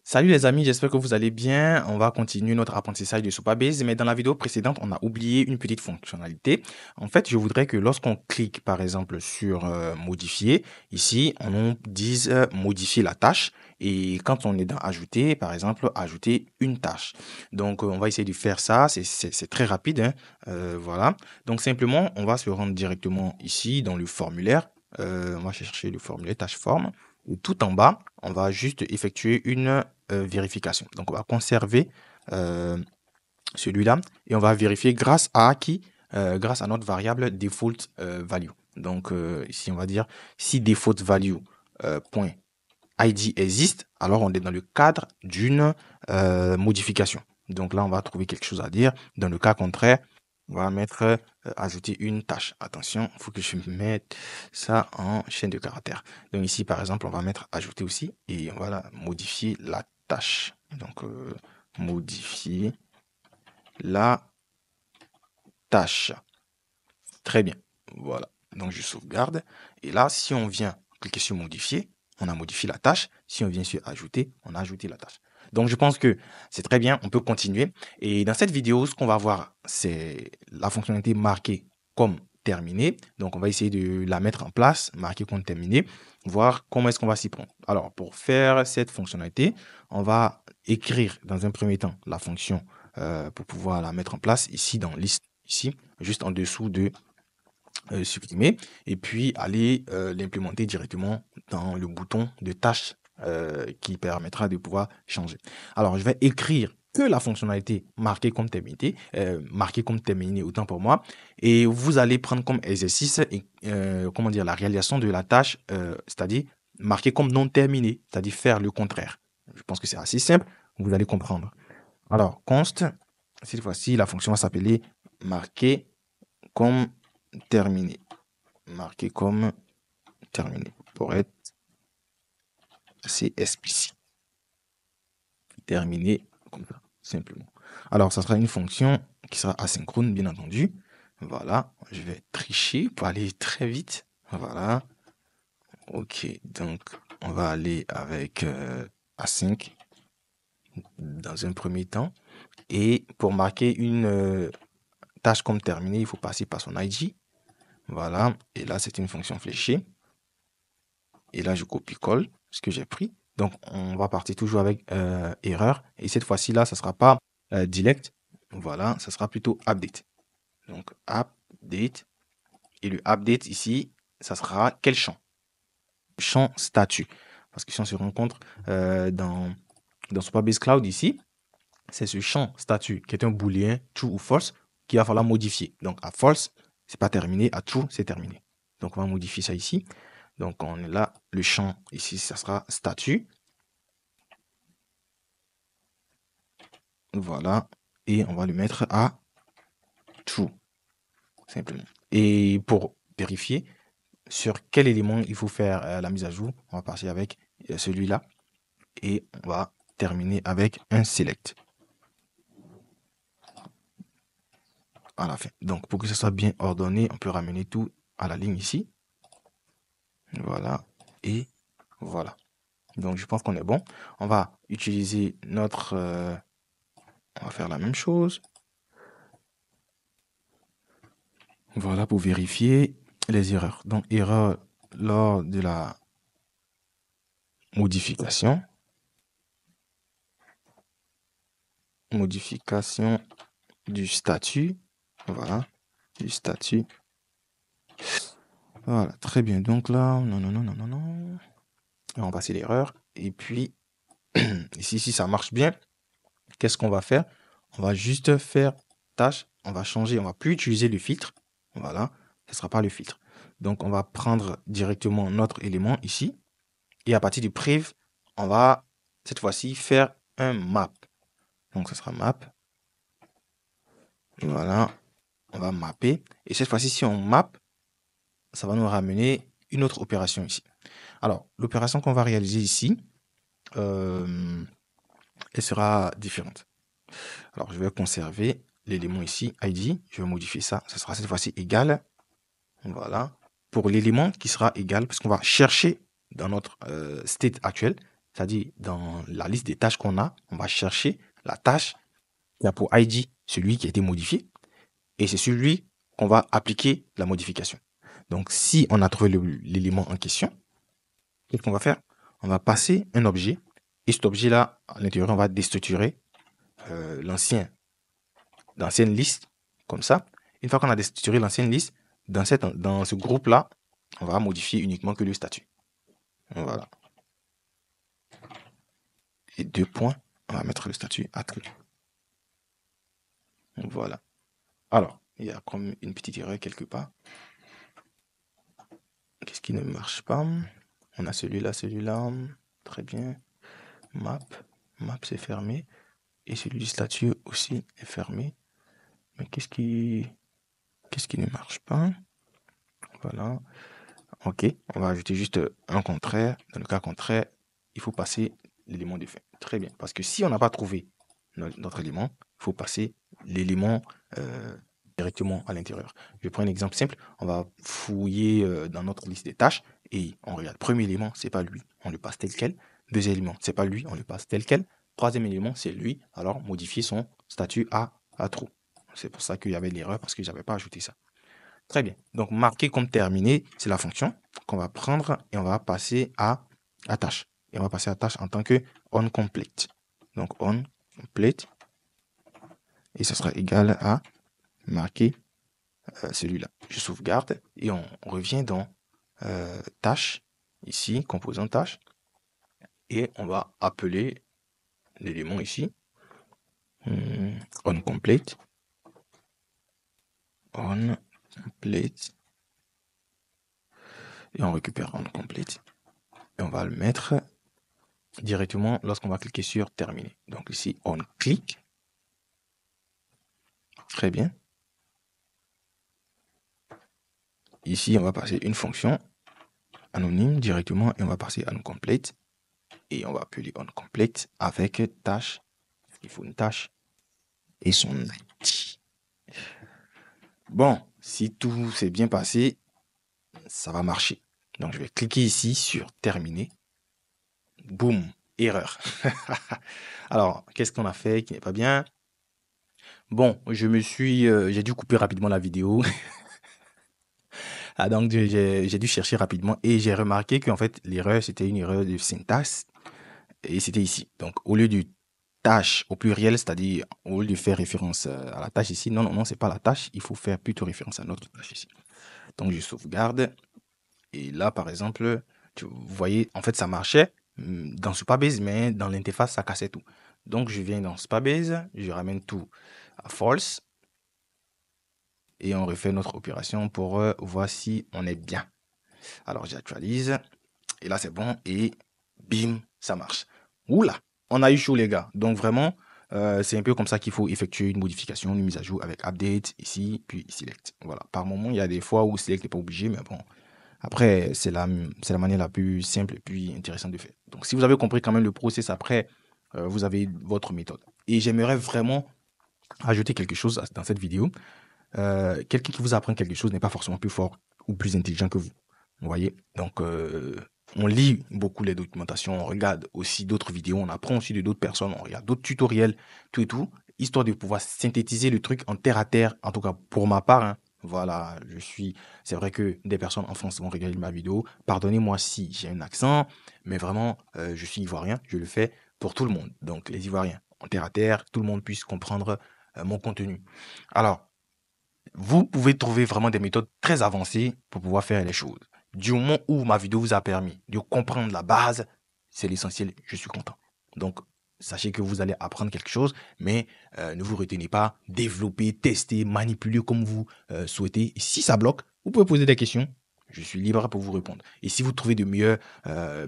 Salut les amis, j'espère que vous allez bien. On va continuer notre apprentissage de Supabase, mais dans la vidéo précédente, on a oublié une petite fonctionnalité. En fait, je voudrais que lorsqu'on clique par exemple sur modifier, ici, on nous dise modifier la tâche. Et quand on est dans ajouter, par exemple, ajouter une tâche. Donc, on va essayer de faire ça. C'est très rapide, hein. Voilà. Donc, simplement, on va se rendre directement ici dans le formulaire. On va chercher le formulaire tâche forme. Et tout en bas, on va juste effectuer une vérification. Donc, on va conserver celui-là et on va vérifier grâce à qui? Grâce à notre variable default value. Donc, ici, on va dire si default value point ID existe, alors on est dans le cadre d'une modification. Donc là, on va trouver quelque chose à dire. Dans le cas contraire, on va mettre ajouter une tâche. Attention, il faut que je mette ça en chaîne de caractères. Donc ici, par exemple, on va mettre ajouter aussi et on va modifier la tâche. Donc, modifier la tâche. Très bien. Voilà. Donc, je sauvegarde. Et là, si on vient cliquer sur modifier, on a modifié la tâche. Si on vient sur ajouter, on a ajouté la tâche. Donc, je pense que c'est très bien. On peut continuer. Et dans cette vidéo, ce qu'on va voir, c'est la fonctionnalité marquée comme terminée. Donc, on va essayer de la mettre en place, marquée comme terminée, voir comment est-ce qu'on va s'y prendre. Alors, pour faire cette fonctionnalité, on va écrire dans un premier temps la fonction pour pouvoir la mettre en place ici dans liste, ici, juste en dessous de supprimer et puis aller l'implémenter directement dans le bouton de tâche qui permettra de pouvoir changer. Alors, je vais écrire que la fonctionnalité marquée comme terminée, autant pour moi, et vous allez prendre comme exercice comment dire, la réalisation de la tâche, c'est-à-dire marquée comme non terminée, c'est-à-dire faire le contraire. Je pense que c'est assez simple, vous allez comprendre. Alors, const, cette fois-ci, la fonction va s'appeler marquer comme terminé. Marqué comme terminé pour être assez explicite. Terminé comme ça, simplement. Alors, ça sera une fonction qui sera asynchrone, bien entendu. Voilà, je vais tricher pour aller très vite. Voilà. Ok, donc on va aller avec async dans un premier temps. Et pour marquer une tâche comme terminée, il faut passer par son ID. Voilà, et là c'est une fonction fléchée. Et là, je copie-colle ce que j'ai pris. Donc, on va partir toujours avec erreur. Et cette fois-ci, là, ça ne sera pas delete. Voilà, ça sera plutôt update. Donc, update. Et le update ici, ça sera quel champ? Champ statut. Parce que si on se rencontre dans Supabase Cloud ici, c'est ce champ statut qui est un booléen true ou false qu'il va falloir modifier. Donc, à false, c'est pas terminé. À true, c'est terminé. Donc, on va modifier ça ici. Donc, on est là, le champ ici, ça sera statut. Voilà. Et on va le mettre à true, simplement. Et pour vérifier sur quel élément il faut faire la mise à jour, on va partir avec celui-là. Et on va terminer avec un select. À la fin. Donc, pour que ce soit bien ordonné, on peut ramener tout à la ligne ici. Voilà. Et voilà. Donc, je pense qu'on est bon. On va utiliser notre... on va faire la même chose. Voilà, pour vérifier les erreurs. Donc, erreur lors de la modification. Modification du statut. Voilà, du statut. Voilà, très bien. Donc là, non. On va passer l'erreur. Et puis, ici, si ça marche bien, qu'est-ce qu'on va faire? On va juste faire tâche. On va changer. On va plus utiliser le filtre. Voilà, ce ne sera pas le filtre. Donc, on va prendre directement notre élément ici. Et à partir du priv, on va cette fois-ci faire un map. Donc, ce sera map. Voilà, on va mapper. Et cette fois-ci, si on map, ça va nous ramener une autre opération ici. Alors, l'opération qu'on va réaliser ici, elle sera différente. Alors, je vais conserver l'élément ici, ID. Je vais modifier ça. Ça sera cette fois-ci égal. Voilà. Pour l'élément qui sera égal, parce qu'on va chercher dans notre state actuel, c'est-à-dire dans la liste des tâches qu'on a, on va chercher la tâche qui a pour ID celui qui a été modifié et c'est celui qu'on va appliquer la modification. Donc, si on a trouvé l'élément en question, qu'est-ce qu'on va faire? On va passer un objet et cet objet-là, à l'intérieur, on va déstructurer l'ancienne liste comme ça. Une fois qu'on a déstructuré l'ancienne liste, dans ce groupe-là, on va modifier uniquement que le statut. Voilà. Et 2 points, on va mettre le statut attribut. Voilà. Alors, il y a comme une petite erreur quelque part. Qu'est-ce qui ne marche pas? On a celui-là. Très bien. Map c'est fermé. Et celui du statut aussi est fermé. Mais qu'est-ce qui ne marche pas? Voilà. Ok, on va ajouter juste un contraire. Dans le cas contraire, il faut passer l'élément de fin. Très bien. Parce que si on n'a pas trouvé notre élément, il faut passer l'élément directement à l'intérieur. Je prends un exemple simple. On va fouiller dans notre liste des tâches et on regarde. Premier élément, c'est pas lui. On le passe tel quel. Deuxième élément, c'est pas lui. On le passe tel quel. Troisième élément, c'est lui. Alors, modifier son statut à true. C'est pour ça qu'il y avait l'erreur parce que je n'avais pas ajouté ça. Très bien. Donc, marquer comme terminé, c'est la fonction qu'on va prendre et on va passer à tâche. Et on va passer à tâche en tant que onComplete. Donc, onComplete. Et ça sera égal à marquer celui-là. Je sauvegarde et on revient dans tâche, ici, composant tâche. Et on va appeler l'élément ici, onComplete. onComplete. Et on récupère onComplete. Et on va le mettre directement lorsqu'on va cliquer sur terminer. Donc ici, on clique. Très bien. Ici, on va passer une fonction anonyme directement et on va passer onComplete. Et on va appeler onComplete avec tâche. Il faut une tâche et son ID. Bon, si tout s'est bien passé, ça va marcher. Donc je vais cliquer ici sur terminer. Boum, erreur. Alors, qu'est-ce qu'on a fait qui n'est pas bien? Bon, j'ai dû couper rapidement la vidéo. Donc j'ai dû chercher rapidement et j'ai remarqué qu'en fait l'erreur c'était une erreur de syntaxe et c'était ici. Donc au lieu du tâche au pluriel, c'est-à-dire au lieu de faire référence à la tâche ici, non, c'est pas la tâche, il faut faire plutôt référence à notre tâche ici. Donc je sauvegarde et là par exemple, vous voyez en fait ça marchait dans Supabase mais dans l'interface ça cassait tout. Donc je viens dans Supabase, je ramène tout à false. Et on refait notre opération pour voir si on est bien. Alors j'actualise. Et là c'est bon. Et bim, ça marche. Oula, on a eu chaud les gars. Donc vraiment, c'est un peu comme ça qu'il faut effectuer une modification, une mise à jour avec update ici, puis select. Voilà. Par moment, il y a des fois où select n'est pas obligé, mais bon. Après, c'est la manière la plus simple et plus intéressante de faire. Donc si vous avez compris quand même le process après, vous avez votre méthode. Et j'aimerais vraiment ajouter quelque chose dans cette vidéo. Quelqu'un qui vous apprend quelque chose n'est pas forcément plus fort ou plus intelligent que vous. Vous voyez? Donc, on lit beaucoup les documentations, on regarde aussi d'autres vidéos, on apprend aussi de d'autres personnes, on regarde d'autres tutoriels, tout et tout, histoire de pouvoir synthétiser le truc en terre à terre, en tout cas pour ma part. Hein. Voilà, c'est vrai que des personnes en France vont regarder ma vidéo. Pardonnez-moi si j'ai un accent, mais vraiment, je suis ivoirien, je le fais pour tout le monde. Donc, les Ivoiriens, en terre à terre, tout le monde puisse comprendre mon contenu. Alors, vous pouvez trouver vraiment des méthodes très avancées pour pouvoir faire les choses. Du moment où ma vidéo vous a permis de comprendre la base, c'est l'essentiel, je suis content. Donc, sachez que vous allez apprendre quelque chose, mais ne vous retenez pas, développez, testez, manipulez comme vous souhaitez. Et si ça bloque, vous pouvez poser des questions, je suis libre pour vous répondre. Et si vous trouvez de meilleures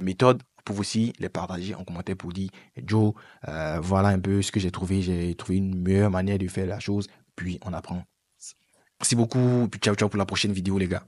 méthodes, vous pouvez aussi les partager en commentaire pour dire, Joe, voilà un peu ce que j'ai trouvé une meilleure manière de faire la chose, puis on apprend. Merci beaucoup, puis ciao ciao pour la prochaine vidéo les gars.